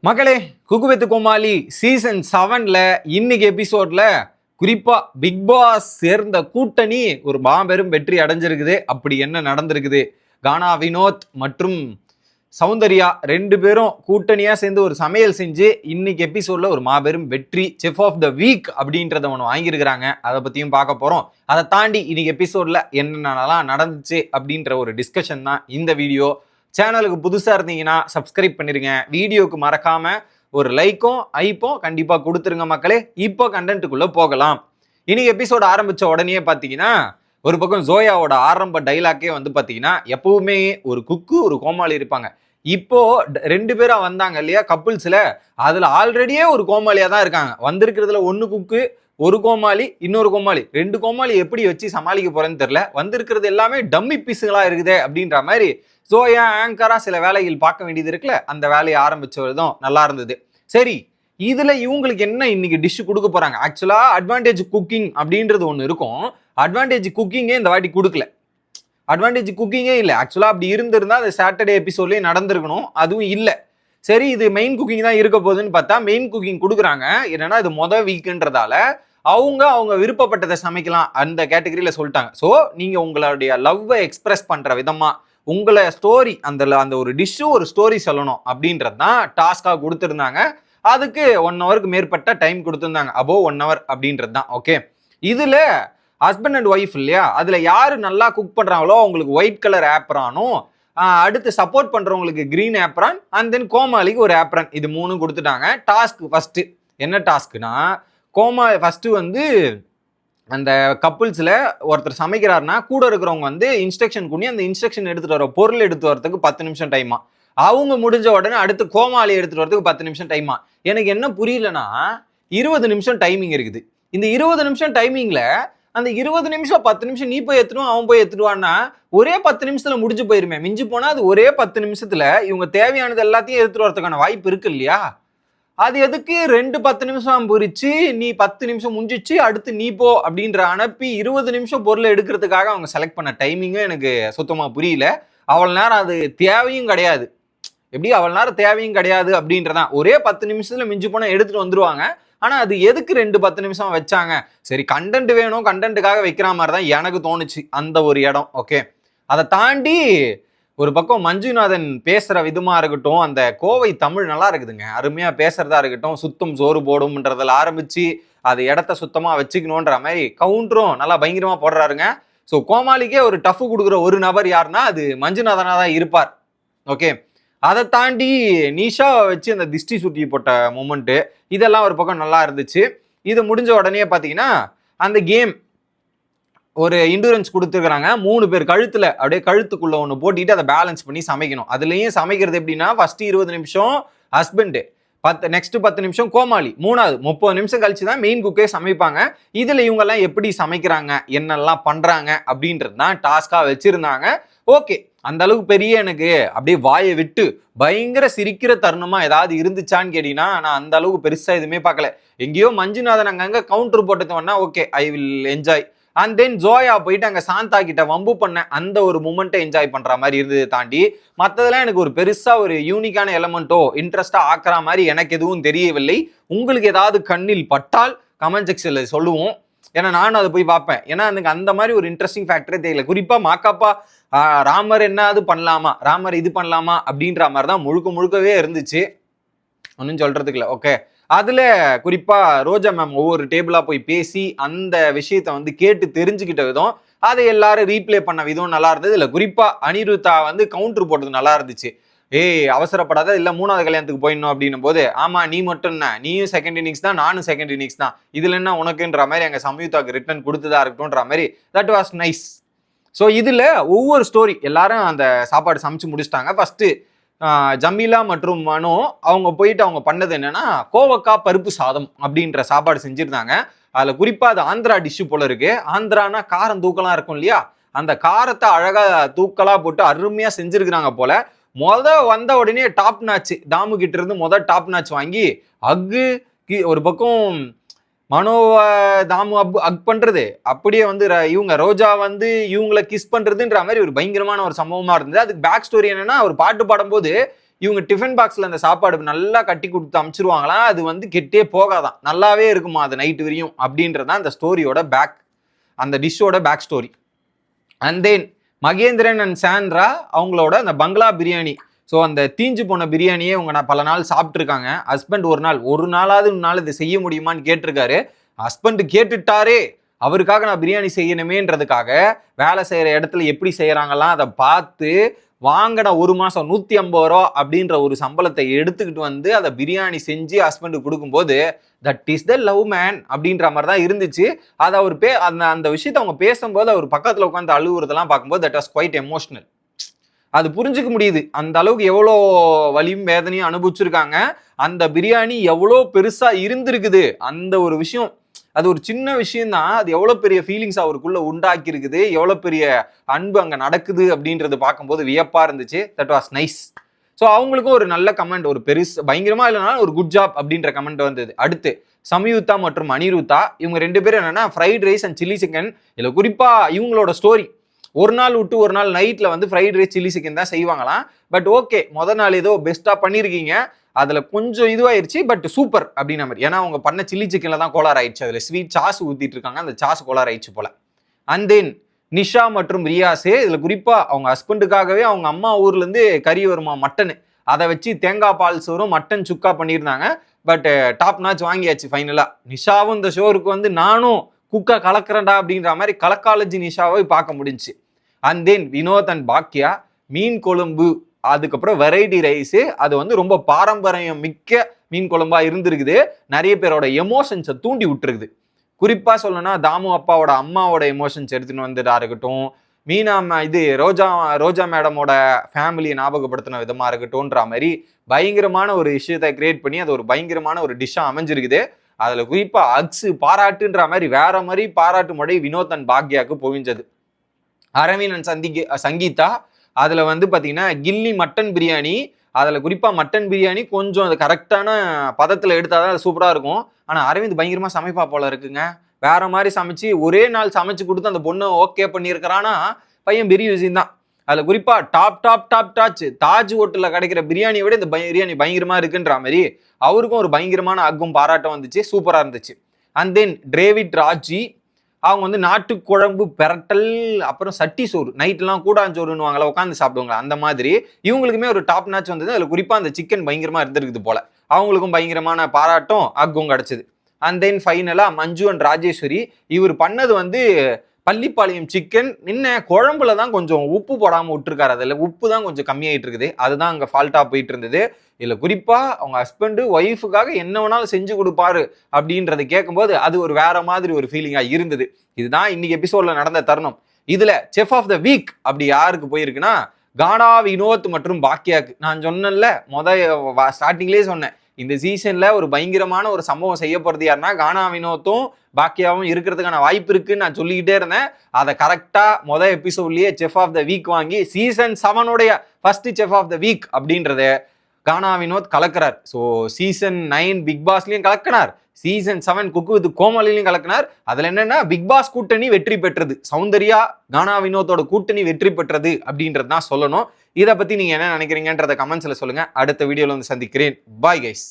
மக்களே, cook with Comali season 7ல இன்னைக்கு எபிசோட்ல குறிப்பா பிக் பாஸ் சேர்ந்த கூட்டணி ஒரு மாபெரும் வெற்றி அடைஞ்சிருக்குது. அப்படி என்ன நடந்திருக்குது? கானா வினோத் மற்றும் சௌந்தர்யா ரெண்டு பேரும் கூட்டணியா சேர்ந்து ஒரு சமையல் செஞ்சு இன்னைக்கு எபிசோட்ல ஒரு மாபெரும் வெற்றி செஃப் ஆஃப் த வீக் அப்படின்றத ஒன்று வாங்கியிருக்கிறாங்க. அதை பத்தியும் பார்க்க போறோம். அதை தாண்டி இன்னைக்கு எபிசோட்ல என்னென்னலாம் நடந்துச்சு அப்படின்ற ஒரு டிஸ்கஷன் தான் இந்த வீடியோ. சேனலுக்கு புதுசாக இருந்தீங்கன்னா சப்ஸ்கிரைப் பண்ணிருங்க. வீடியோக்கு மறக்காம ஒரு லைக்கும் ஐப்பும் கண்டிப்பாக கொடுத்துருங்க மக்களே. இப்போ கண்டென்ட்டுக்குள்ளே போகலாம். இன்னைக்கு எபிசோட் ஆரம்பித்த உடனே பார்த்தீங்கன்னா ஒரு பக்கம் ஜோயாவோட ஆரம்ப டைலாக்கே வந்து பார்த்தீங்கன்னா எப்பவுமே ஒரு குக்கு ஒரு கோமாளி இருப்பாங்க. இப்போ ரெண்டு பேரா வந்தாங்க இல்லையா கப்புள்ஸில், அதில் ஆல்ரெடியே ஒரு கோமாளியாக தான் இருக்காங்க. வந்திருக்கிறதுல ஒன்று குக்கு, ஒரு கோமாளி, இன்னொரு கோமாளி, ரெண்டு கோமாளி எப்படி வச்சு சமாளிக்க போறேன்னு தெரியல. வந்திருக்கிறது எல்லாமே டம்மி பீஸுகளா இருக்குதே அப்படின்ற மாதிரி ஜோயா ஆங்கரா சில வேலைகள் பார்க்க வேண்டியது இருக்குல்ல, அந்த வேலையை ஆரம்பிச்சதும் நல்லா இருந்தது. சரி, இதுல இவங்களுக்கு என்ன இன்னைக்கு டிஷ் கொடுக்க போறாங்க? ஆக்சுவலா அட்வான்டேஜ் குக்கிங் அப்படின்றது ஒன்று இருக்கும். அட்வான்டேஜ் குக்கிங்கே இந்த வாட்டி கொடுக்கல. அட்வான்டேஜ் குக்கிங்கே இல்லை. ஆக்சுவலா அப்படி இருந்திருந்தா அது சாட்டர்டே எபிசோட்லேயே நடந்திருக்கணும். அதுவும் இல்லை. சரி, இது மெயின் குக்கிங் தான் இருக்க போகுதுன்னு பார்த்தா மெயின் குக்கிங் கொடுக்குறாங்க. என்னன்னா இது மொதல் வீக்குன்றதால அவங்க விருப்பப்பட்டதை சமைக்கலாம் அந்த கேட்டகரியில சொல்லிட்டாங்க. ஸோ நீங்க உங்களுடைய லவ்வை எக்ஸ்பிரஸ் பண்ற விதமா உங்களை ஸ்டோரி அந்த ஒரு டிஷ்ஷு ஒரு ஸ்டோரி சொல்லணும் அப்படின்றது தான் டாஸ்காக கொடுத்துருந்தாங்க. அதுக்கு 1 ஹவருக்கு மேற்பட்ட டைம் கொடுத்துருந்தாங்க. அபோவ் 1 ஹவர் அப்படின்றது தான். ஓகே, இதுல ஹஸ்பண்ட் அண்ட் ஒய்ஃப் இல்லையா, அதுல யாரு நல்லா குக் பண்றாங்களோ அவங்களுக்கு ஒயிட் கலர் ஆப்ரானும், அடுத்து சப்போர்ட் பண்றவங்களுக்கு கிரீன் ஆப்ரான், அண்ட் தென் கோமாளிக்கு ஒரு ஆப்ரான், இது 3 கொடுத்துட்டாங்க. டாஸ்க் ஃபர்ஸ்ட் என்ன டாஸ்க்னா, ஃபர்ஸ்ட் வந்து அந்த கப்புள்ஸில் ஒருத்தர் சமைக்கிறாருன்னா கூட இருக்கிறவங்க வந்து இன்ஸ்ட்ரக்ஷன் பண்ணி அந்த இன்ஸ்ட்ரக்ஷன் எடுத்துகிட்டு வர பொருள் எடுத்து வரதுக்கு 10 நிமிஷம் டைமா, அவங்க முடிஞ்ச உடனே அடுத்து கோமாளி எடுத்துகிட்டு வரதுக்கு 10 நிமிஷம் டைமா. எனக்கு என்ன புரியலன்னா 20 நிமிஷம் டைமிங் இருக்குது. இந்த 20 நிமிஷம் டைமிங்கில் அந்த 20 நிமிஷம் 10 நிமிஷம் நீ போய் எடுத்துடுவான் அவன் போய் எடுத்துடுவான்னா ஒரே 10 நிமிஷத்தில் முடிஞ்சு போயிருமே. மிஞ்சி போனால் அது ஒரே 10 நிமிஷத்தில் இவங்க தேவையானது எல்லாத்தையும் எடுத்துகிட்டு வரதுக்கான வாய்ப்பு இருக்கு இல்லையா? அது எதுக்கு 10 நிமிஷம் பிரிச்சு நீ 10 நிமிஷம் முடிஞ்சிச்சு அடுத்து நீ போ அப்படின்ற அனுப்பி 20 நிமிஷம் பொருளை எடுக்கிறதுக்காக அவங்க செலக்ட் பண்ண டைமிங்கும் எனக்கு சுத்தமாக புரியல. அவ்வளோ நேரம் அது தேவையும் கிடையாது. எப்படி அவ்வளோ நேரம் தேவையும் கிடையாது அப்படின்றதான். ஒரே 10 நிமிஷத்துல மிஞ்சி போனால் எடுத்துட்டு வந்துருவாங்க. ஆனால் அது எதுக்கு 10 நிமிஷம் வச்சாங்க? சரி, கண்டென்ட் வேணும், கண்டென்ட்டுக்காக வைக்கிற மாதிரி தான் எனக்கு தோணுச்சு அந்த ஒரு இடம். ஓகே, அதை தாண்டி ஒரு பக்கம் மஞ்சுநாதன் பேசுற விதமா இருக்கட்டும், அந்த கோவை தமிழ் நல்லா இருக்குதுங்க, அருமையா பேசுறதா இருக்கட்டும், சுத்தம் சோறு போடும்ன்றதுல ஆரம்பிச்சு அது இடத்த சுத்தமா வச்சுக்கணுன்ற மாதிரி கவுண்டரும் நல்லா பயங்கரமா போடுறாருங்க. ஸோ கோமாளிக்கே ஒரு டஃப் கொடுக்குற ஒரு நபர் யாருன்னா அது மஞ்சுநாதனா தான் இருப்பார். ஓகே, அதை தாண்டி நிஷா வச்சு அந்த திஷ்டி சுட்டி போட்ட மூமெண்ட்டு இதெல்லாம் ஒரு பக்கம் நல்லா இருந்துச்சு. இது முடிஞ்ச உடனே பார்த்தீங்கன்னா அந்த கேம் ஒரு இண்டூரன்ஸ் கொடுத்துருக்காங்க. 3 பேர் கழுத்துல அப்படியே கழுத்துக்குள்ள ஒன்று போட்டிட்டு அதை பேலன்ஸ் பண்ணி சமைக்கணும். அதுலேயும் சமைக்கிறது எப்படின்னா ஃபர்ஸ்ட் 20 நிமிஷம் ஹஸ்பண்டு, நெக்ஸ்ட் 10 நிமிஷம் கோமாளி, மூணாவது 30 நிமிஷம் கழிச்சு தான் மெயின் குக்கே சமைப்பாங்க. இதில் இவங்கெல்லாம் எப்படி சமைக்கிறாங்க என்னெல்லாம் பண்ணுறாங்க அப்படின்றது தான் டாஸ்காக வச்சுருந்தாங்க. ஓகே, அந்த அளவுக்கு பெரிய எனக்கு அப்படியே வாயை விட்டு பயங்கர சிரிக்கிற தருணமாக ஏதாவது இருந்துச்சான்னு கேட்டீங்கன்னா நான் அந்த அளவுக்கு பெருசாக எதுவுமே பார்க்கல. எங்கேயோ மஞ்சுநாதன் அங்கங்கே கவுண்டர் போட்டதுன்னா okay, I will enjoy. And then Zoya போயிட்டு அங்கே சாந்தா கிட்ட வம்பு பண்ண அந்த ஒரு மூமெண்ட்டை என்ஜாய் பண்ணுற மாதிரி இருந்தது. தாண்டி மற்றதெல்லாம் எனக்கு ஒரு பெருசாக ஒரு யூனிக்கான எலமெண்ட்டோ இன்ட்ரெஸ்டாக ஆக்குற மாதிரி எனக்கு எதுவும் தெரியவில்லை. உங்களுக்கு ஏதாவது கண்ணில் பட்டால் கமெண்ட் செக்ஷனில் சொல்லுவோம். ஏன்னா நானும் அதை போய் பார்ப்பேன். ஏன்னா எனக்கு அந்த மாதிரி ஒரு இன்ட்ரெஸ்டிங் ஃபேக்டரே தெரியல. குறிப்பாக மாக்காப்பா ராமர் என்ன அது பண்ணலாமா, ராமர் இது பண்ணலாமா அப்படின்ற மாதிரி தான் முழுக்கவே இருந்துச்சு. ஒன்றும் சொல்கிறதுக்கு இல்லை. ஓகே, அதில் குறிப்பாக ரோஜா மேம் ஒவ்வொரு டேபிளாக போய் பேசி அந்த விஷயத்தை வந்து கேட்டு தெரிஞ்சுக்கிட்ட விதம், அதை எல்லாரும் ரீப்ளே பண்ண விதம் நல்லா இருந்தது. இல்லை குறிப்பாக அனிருத்தா வந்து கவுண்டர் போட்டது நல்லா இருந்துச்சு. அவசரப்படாத, இல்லை 3வது கல்யாணத்துக்கு போயிடணும் அப்படின்னும் போது ஆமா நீ மட்டும் என்ன, நீயும் செகண்ட் இன்னிங்ஸ் தான் நானும் செகண்ட் இன்னிங்ஸ் தான், இதில் என்ன உனக்குன்ற மாதிரி எங்கள் சம்யுக்தாவுக்கு ரிட்டர்ன் கொடுத்துதான் இருக்கட்டும்ன்ற மாதிரி தட் வாஸ் நைஸ். ஸோ இதில் ஒவ்வொரு ஸ்டோரி எல்லாரும் அந்த சாப்பாடு சமைச்சு முடிச்சிட்டாங்க. ஃபர்ஸ்ட்டு ஜமீலா மற்றும் மனோ அவங்க போயிட்டு அவங்க பண்ணது என்னன்னா கோவக்காய் பருப்பு சாதம் அப்படின்ற சாப்பாடு செஞ்சிருந்தாங்க. அதில் குறிப்பாக அது ஆந்திரா டிஷ்ஷு போல இருக்கு. ஆந்திரானா காரம் தூக்கலாக இருக்கும் இல்லையா, அந்த காரத்தை அழகாக தூக்கலாக போட்டு அருமையாக செஞ்சிருக்கிறாங்க போல. வந்த உடனே டாப் நாச்சு தாமு கிட்ட இருந்து டாப் நாச் வாங்கி அக்கு ஒரு பக்கம் மனோவை தாமு அக் பண்றது, அப்படியே வந்து இவங்க ரோஜா வந்து இவங்களை கிஸ் பண்றதுன்ற மாதிரி ஒரு பயங்கரமான ஒரு சம்பவமா இருந்தது. அதுக்கு பேக் ஸ்டோரி என்னன்னா ஒரு பாட்டு பாடும்போது இவங்க டிஃபன் பாக்ஸ்ல அந்த சாப்பாடு நல்லா கட்டி கொடுத்து அமுச்சிருவாங்களாம். அது வந்து கெட்டே போகாதான், நல்லாவே இருக்குமா அது நைட்டு வரையும் அப்படின்றதான் அந்த ஸ்டோரியோட பேக், அந்த டிஷ்ஷோட back story. And then Mahendran and Sandra அவங்களோட அந்த பங்களா பிரியாணி, ஸோ அந்த தீஞ்சு போன பிரியாணியே இவங்க பல நாள் சாப்பிட்ருக்காங்க. ஹஸ்பண்ட் ஒரு நாளாவது இதை செய்ய முடியுமான்னு கேட்டிருக்காரு. ஹஸ்பண்ட் கேட்டுட்டாரே, அவருக்காக நான் பிரியாணி செய்யணுமேன்றதுக்காக வேலை செய்கிற இடத்துல எப்படி செய்கிறாங்கலாம் அதை பார்த்து வாங்கின 1 மாதம் 150 ரூபா அப்படின்ற ஒரு சம்பளத்தை எடுத்துக்கிட்டு வந்து அதை பிரியாணி செஞ்சு ஹஸ்பண்டுக்கு கொடுக்கும்போது that is the love man அப்படின்ற மாதிரி தான் இருந்துச்சு. அதை அவர் அந்த விஷயத்தை அவங்க பேசும்போது அவர் பக்கத்தில் உட்காந்து அழுகுறதெல்லாம் பார்க்கும்போது தட் வாஸ் குவைட் எமோஷனல். அது புரிஞ்சுக்க முடியுது அந்த அளவுக்கு எவ்வளோ வலியும் வேதனையும் அனுபவிச்சிருக்காங்க. அந்த பிரியாணி எவ்வளோ பெருசா இருந்திருக்குது, அந்த ஒரு விஷயம், அது ஒரு சின்ன விஷயம் தான், அது எவ்வளோ பெரிய ஃபீலிங்ஸ் அவருக்குள்ள உண்டாக்கி இருக்குது, எவ்வளோ பெரிய அன்பு அங்கே நடக்குது அப்படின்றது பார்க்கும்போது வியப்பா இருந்துச்சு. That was nice. ஸோ அவங்களுக்கும் ஒரு நல்ல கமெண்ட், ஒரு பெருசு பயங்கரமா இல்லைனாலும் ஒரு குட் ஜாப் அப்படின்ற கமெண்ட் வந்தது. அடுத்து சம்யுக்தா மற்றும் அனிருத்தா, இவங்க 2 பேரும் என்னன்னா fried rice and chilli chicken. இதில் குறிப்பா இவங்களோட ஸ்டோரி, ஒரு நாள் விட்டு ஒரு நாள் நைட்ல வந்து ஃப்ரைட் ரைஸ் சில்லி சிக்கன் தான் செய்வாங்களாம். பட் ஓகே, முதல் நாள் ஏதோ பெஸ்டா பண்ணிருக்கீங்க, அதுல கொஞ்சம் இதுவாயிருச்சு, பட் சூப்பர் அப்படின்ற மாதிரி. ஏன்னா அவங்க பண்ண சில்லி சிக்கன்ல தான் கோளாறு ஆயிடுச்சு, அதுல ஸ்வீட் சாஸ் ஊத்திட்டு இருக்காங்க, அந்த சாஸ் கோளாறு ஆயிடுச்சு போல. அண்ட் தென் நிஷா மற்றும் ரியாஸே, இதுல குறிப்பா அவங்க ஹஸ்பண்டுக்காகவே அவங்க அம்மா ஊர்ல இருந்து கறி வருமா மட்டன், அதை வச்சு தேங்காய் பால் சோறும் மட்டன் சுக்கா பண்ணியிருந்தாங்க. பட் டாப் நாச் வாங்கியாச்சு ஃபைனலா. நிஷாவும் இந்த ஷோருக்கு வந்து நானும் குக்கா கலக்கிறேன்டா அப்படின்ற மாதிரி கலக்காலஜி நிஷாவை பார்க்க முடிஞ்சுச்சு. அண்ட் தென் வினோத் அண்ட் பாக்கியா மீன் குழம்பு, அதுக்கப்புறம் வெரைட்டி ரைஸு, அது வந்து ரொம்ப பாரம்பரியம் மிக்க மீன் குழம்பா இருந்திருக்குது. நிறைய பேரோட எமோஷன்ஸை தூண்டி விட்டுருக்குது. குறிப்பா சொல்லணும்னா தாமு அப்பாவோட அம்மாவோட எமோஷன்ஸ் எடுத்துன்னு வந்துட்டா இருக்கட்டும், மீனா இது ரோஜா மேடமோட ஃபேமிலியை ஞாபகப்படுத்தின விதமா இருக்கட்டும்ன்ற மாதிரி பயங்கரமான ஒரு விஷயத்தை கிரியேட் பண்ணி அது ஒரு பயங்கரமான ஒரு டிஷ்ஷா அமைஞ்சிருக்குது. அதுல குறிப்பா அக்ஸு பாராட்டுன்ற மாதிரி வேற மாதிரி பாராட்டு மழை வினோத் அண்ட் பாக்யாவுக்கு பொழிஞ்சது. அரவிந்த் அண்ட் சங்கீதா, அதுல வந்து பாத்தீங்கன்னா கில்லி மட்டன் பிரியாணி, அதுல குறிப்பா மட்டன் பிரியாணி கொஞ்சம் அது கரெக்டான பதத்துல எடுத்தாதான் அது சூப்பரா இருக்கும். ஆனா அரவிந்த் பயங்கரமா சமைப்பா போல இருக்குங்க, வேற மாதிரி சமைச்சு ஒரே நாள் சமைச்சு கொடுத்து அந்த பொண்ணு ஓகே பண்ணியிருக்கிறான்னா பையன் பெரிய விஷயம் தான். அதுல குறிப்பா டாச் தாஜ் ஹோட்டல்ல கிடைக்கிற பிரியாணியை விட இந்த பிரியாணி பயங்கரமா இருக்குன்ற மாதிரி அவருக்கும் ஒரு பயங்கரமான அக்கும் பாராட்டம் வந்துச்சு, சூப்பரா இருந்துச்சு. அண்ட் தென் டேவிட் ராஜி, அவங்க வந்து நாட்டு குழம்பு பெரட்டல், அப்புறம் சட்டி சோறு, நைட்லாம் கூடாஞ்சோறுன்னு உட்காந்து சாப்பிடுவாங்க, அந்த மாதிரி இவங்களுக்குமே ஒரு டாப் நாச் வந்தது. அதுல குறிப்பா அந்த சிக்கன் பயங்கரமா இருந்திருக்குது போல, அவங்களுக்கும் பயங்கரமான பாராட்டம் அக்கும் கிடைச்சது. அண்ட் தென் ஃபைனலா மஞ்சு அண்ட் ராஜேஸ்வரி, இவர் பண்ணது வந்து பள்ளிப்பாளையம் சிக்கன், நின்ன குழம்புல தான் கொஞ்சம் உப்பு போடாமல் விட்டுருக்காரு, அதில் உப்பு தான் கொஞ்சம் கம்மியாயிட்டு இருக்குது, அதுதான் அங்கே ஃபால்ட்டாக போயிட்டு இருந்தது. இதில் குறிப்பாக அவங்க ஹஸ்பண்டு ஒய்ஃபுக்காக என்ன வேணாலும் செஞ்சு கொடுப்பாரு அப்படின்றத கேட்கும்போது அது ஒரு வேற மாதிரி ஒரு ஃபீலிங்காக இருந்தது. இதுதான் இன்னைக்கு எபிசோட்ல நடந்த தருணம். இதுல செஃப் ஆஃப் த வீக் அப்படி யாருக்கு போயிருக்குன்னா கானா, வினோத் மற்றும் பாக்கியாக்கு. நான் சொன்னேன்ல, ஸ்டார்டிங்லேயே சொன்னேன், இந்த சீசன்ல ஒரு பயங்கரமான ஒரு சம்பவம் செய்ய போறது யாருன்னா கானா, வினோத்தும் பாக்கியாவும் இருக்கிறதுக்கான வாய்ப்பு இருக்குன்னு நான் சொல்லிக்கிட்டே இருந்தேன். அதை கரெக்டா எபிசோட்லயே செஃப் ஆஃப் த வீக் வாங்கி season 7 first chef of the week அப்படின்றத கானா வினோத் கலக்கிறார். ஸோ சீசன் 9 பிக் பாஸ்லயும் கலக்கினார், சீசன் 7 குக்கு வித் கோமாளிலையும் கலக்கினார். அதுல என்னன்னா பிக் பாஸ் கூட்டணி வெற்றி பெற்றது, சௌந்தர்யா கானா வினோத்தோட கூட்டணி வெற்றி பெற்றது அப்படின்றது தான் சொல்லணும். இதை பத்தி நீங்க என்ன நினைக்கிறீங்கன்றத கமெண்ட்ஸ்ல சொல்லுங்க. அடுத்த வீடியோல வந்து சந்திக்கிறேன். Bye guys.